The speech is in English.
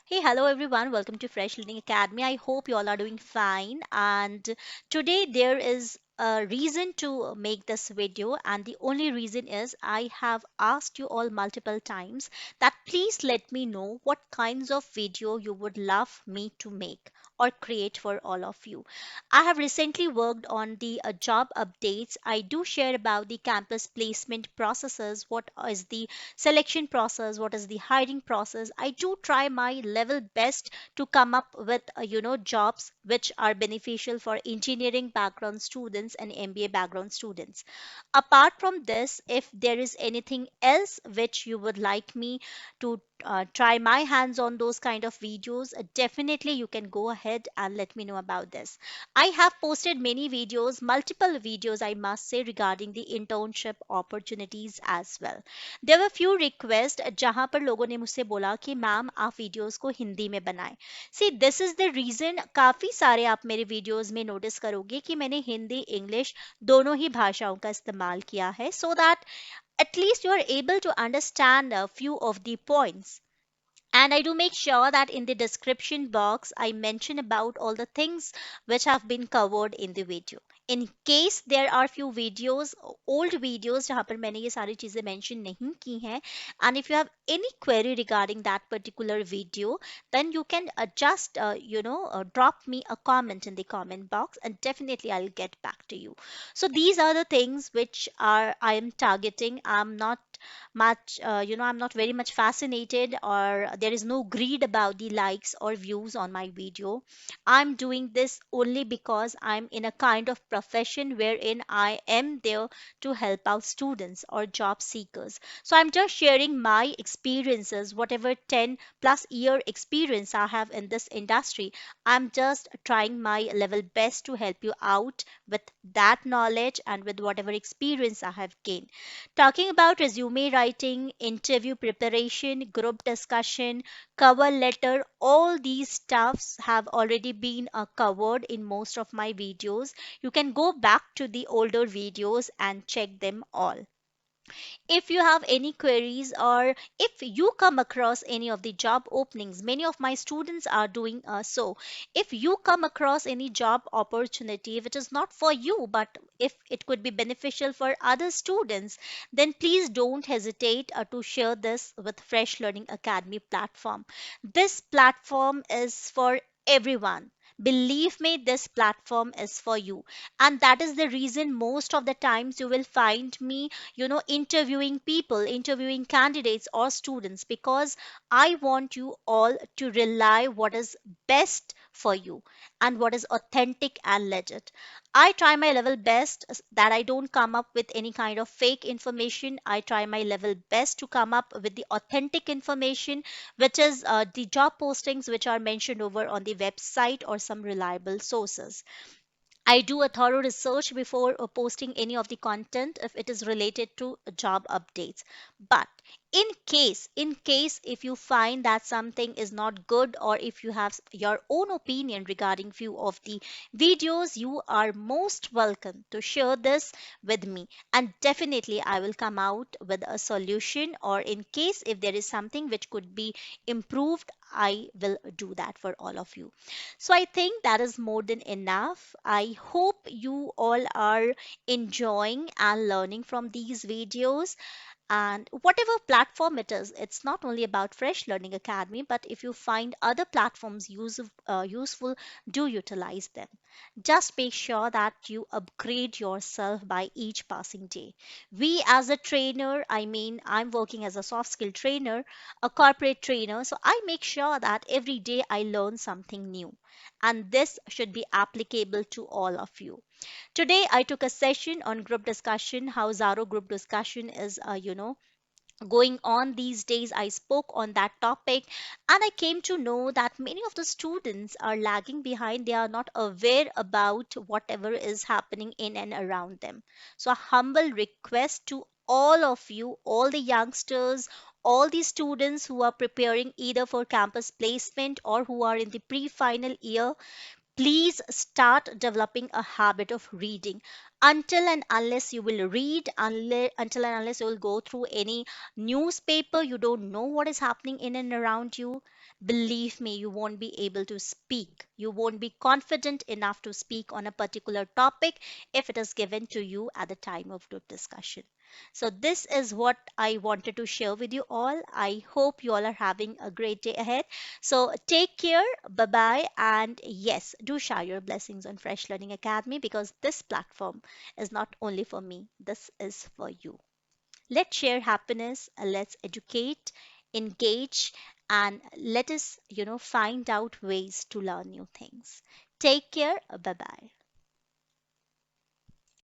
Hey, hello everyone. Welcome to Fresh Learning Academy. I hope you all are doing fine. And today there is a reason to make this video, and the only reason is I have asked you all multiple times that please let me know what kinds of video you would love me to make or create for all of you. I have recently worked on the job updates. I do share about the campus placement processes, what is the selection process, what is the hiring process. I do try my level best to come up with jobs which are beneficial for engineering background students and MBA background students. Apart from this, if there is anything else which you would like me to try my hands on those kind of videos, definitely you can go ahead and let me know about this. I have posted many videos, multiple videos I must say, regarding the internship opportunities as well. There were few request जहां पर लोगों ने मुझसे बोला कि ma'am आप videos को हिंदी में बनाएं. See this is the reason काफी सारे आप मेरे वीडियोस में नोटिस करोगे कि मैंने हिंदी इंग्लिश दोनों ही भाषाओं का इस्तेमाल किया है so that at least you are able to understand a few of the points. And I do make sure that in the description box, I mention about all the things which have been covered in the video. In case there are few videos, old videos, जहाँ पर मैंने ये सारी चीजें mention नहीं की हैं, and if you have any query regarding that particular video, then you can just, drop me a comment in the comment box, and definitely I'll get back to you. So these are the things which are I am targeting. I'm not I'm not very much fascinated, or there is no greed about the likes or views on my video. I'm doing this only because I'm in a kind of profession wherein I am there to help out students or job seekers. So I'm just sharing my experiences, whatever 10 plus year experience I have in this industry. I'm just trying my level best to help you out with that knowledge and with whatever experience I have gained. Talking about resume writing, interview preparation, group discussion, cover letter, all these stuffs have already been covered in most of my videos. You can go back to the older videos and check them all. If you have any queries, or if you come across any of the job openings, many of my students are doing so. If you come across any job opportunity which is not for you, but if it could be beneficial for other students, then please don't hesitate to share this with Fresh Learning Academy platform. This platform is for everyone. Believe me, this platform is for you. And that is the reason most of the times you will find me interviewing people, interviewing candidates or students, because I want you all to rely what is best for you and what is authentic and legit. I try my level best that I don't come up with any kind of fake information. I try my level best to come up with the authentic information, which is the job postings which are mentioned over on the website or some reliable sources. I do a thorough research before posting any of the content if it is related to job updates. But in case if you find that something is not good, or if you have your own opinion regarding few of the videos, you are most welcome to share this with me, and definitely I will come out with a solution, or in case if there is something which could be improved, I will do that for all of you. So I think that is more than enough. I hope you all are enjoying and learning from these videos. And whatever platform it is, it's not only about Fresh Learning Academy, but if you find other platforms useful, do utilize them. Just make sure that you upgrade yourself by each passing day. We, as a trainer, I mean, I'm working as a soft skill trainer, a corporate trainer, so I make sure that every day I learn something new. And this should be applicable to all of you. Today, I took a session on group discussion, how Zaro group discussion is, going on these days. I spoke on that topic, and I came to know that many of the students are lagging behind. They are not aware about whatever is happening in and around them. So, a humble request to all of you, all the youngsters, all the students who are preparing either for campus placement or who are in the pre final year, please start developing a habit of reading. Until and unless you will read, until and unless you will go through any newspaper, you don't know what is happening in and around you. Believe me, you won't be able to speak. You won't be confident enough to speak on a particular topic if it is given to you at the time of group discussion. So, this is what I wanted to share with you all. I hope you all are having a great day ahead. So, take care, bye bye, and yes, do share your blessings on Fresh Learning Academy because this platform is not only for me, this is for you. Let's share happiness, let's educate, engage, and let us, find out ways to learn new things. Take care, bye bye.